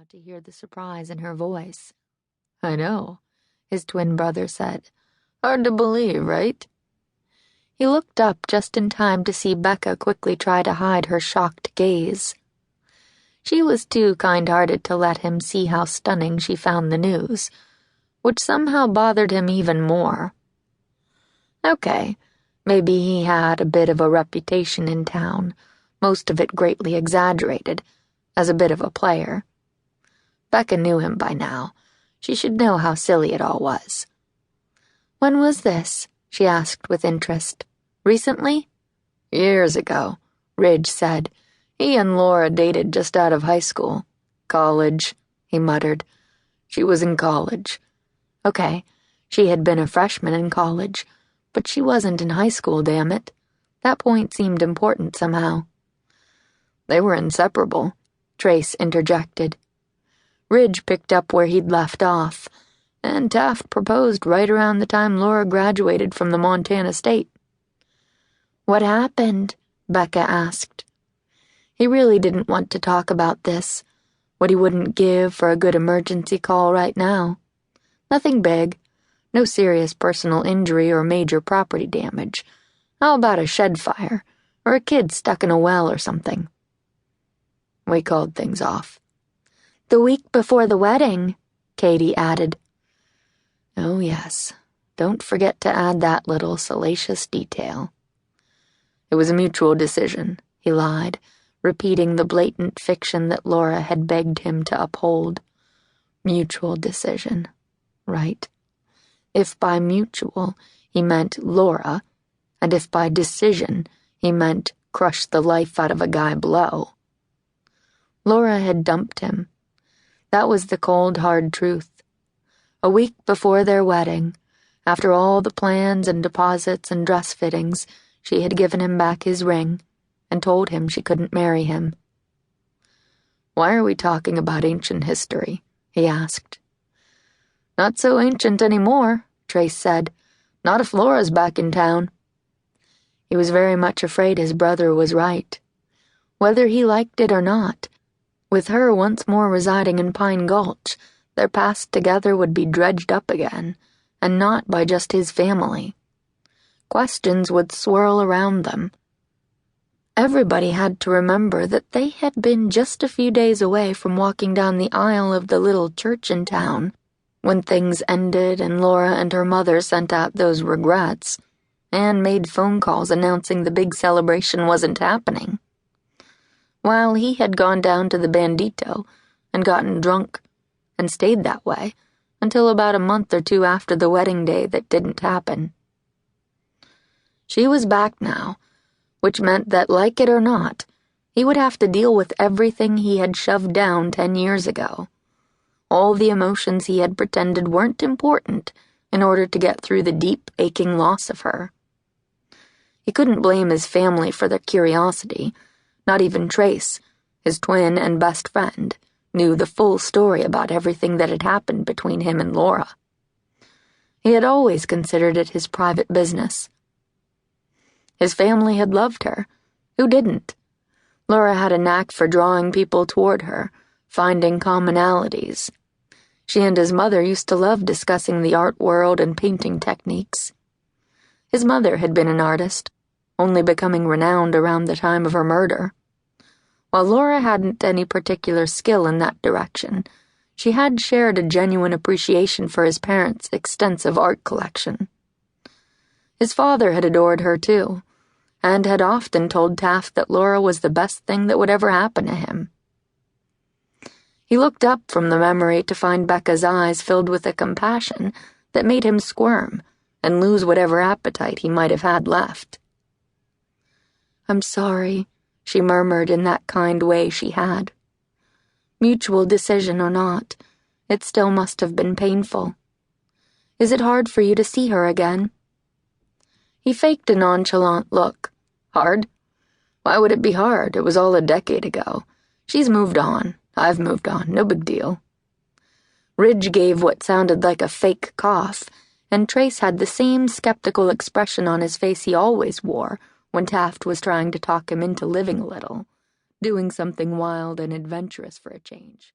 not to hear the surprise in her voice. "I know," his twin brother said. "Hard to believe, right?" He looked up just in time to see Becca quickly try to hide her shocked gaze. She was too kind-hearted to let him see how stunning she found the news, which somehow bothered him even more. Okay, maybe he had a bit of a reputation in town, most of it greatly exaggerated, as a bit of a player. Becca knew him by now. She should know how silly it all was. "When was this?" she asked with interest. "Recently?" "Years ago," Ridge said. "He and Laura dated just out of high school. College," he muttered. "She was in college." Okay, she had been a freshman in college, but she wasn't in high school, damn it. That point seemed important somehow. "They were inseparable," Trace interjected. Ridge picked up where he'd left off, and Taft proposed right around the time Laura graduated from the Montana State. "What happened?" Becca asked. He really didn't want to talk about this, what he wouldn't give for a good emergency call right now. Nothing big, no serious personal injury or major property damage. How about a shed fire, or a kid stuck in a well or something? We called things off. "The week before the wedding," Katie added. "Oh yes, don't forget to add that little salacious detail." "It was a mutual decision," he lied, repeating the blatant fiction that Laura had begged him to uphold. Mutual decision, right? If by mutual he meant Laura, and if by decision he meant crush the life out of a guy below. Laura had dumped him. That was the cold, hard truth. A week before their wedding, after all the plans and deposits and dress fittings, she had given him back his ring and told him she couldn't marry him. "Why are we talking about ancient history?" he asked. "Not so ancient anymore," Trace said. "Not if Laura's back in town." He was very much afraid his brother was right. Whether he liked it or not, with her once more residing in Pine Gulch, their past together would be dredged up again, and not by just his family. Questions would swirl around them. Everybody had to remember that they had been just a few days away from walking down the aisle of the little church in town when things ended and Laura and her mother sent out those regrets and made phone calls announcing the big celebration wasn't happening. While he had gone down to the Bandito and gotten drunk and stayed that way until about a month or two after the wedding day that didn't happen. She was back now, which meant that, like it or not, he would have to deal with everything he had shoved down 10 years ago. All the emotions he had pretended weren't important in order to get through the deep, aching loss of her. He couldn't blame his family for their curiosity. Not even Trace, his twin and best friend, knew the full story about everything that had happened between him and Laura. He had always considered it his private business. His family had loved her. Who didn't? Laura had a knack for drawing people toward her, finding commonalities. She and his mother used to love discussing the art world and painting techniques. His mother had been an artist, only becoming renowned around the time of her murder. While Laura hadn't any particular skill in that direction, she had shared a genuine appreciation for his parents' extensive art collection. His father had adored her too, and had often told Taft that Laura was the best thing that would ever happen to him. He looked up from the memory to find Becca's eyes filled with a compassion that made him squirm and lose whatever appetite he might have had left. "I'm sorry," she murmured in that kind way she had. Mutual decision or not, it still must have been painful. "Is it hard for you to see her again?" He faked a nonchalant look. "Hard? Why would it be hard? It was all a decade ago. She's moved on. I've moved on. No big deal." Ridge gave what sounded like a fake cough, and Trace had the same skeptical expression on his face he always wore when Taft was trying to talk him into living a little, doing something wild and adventurous for a change.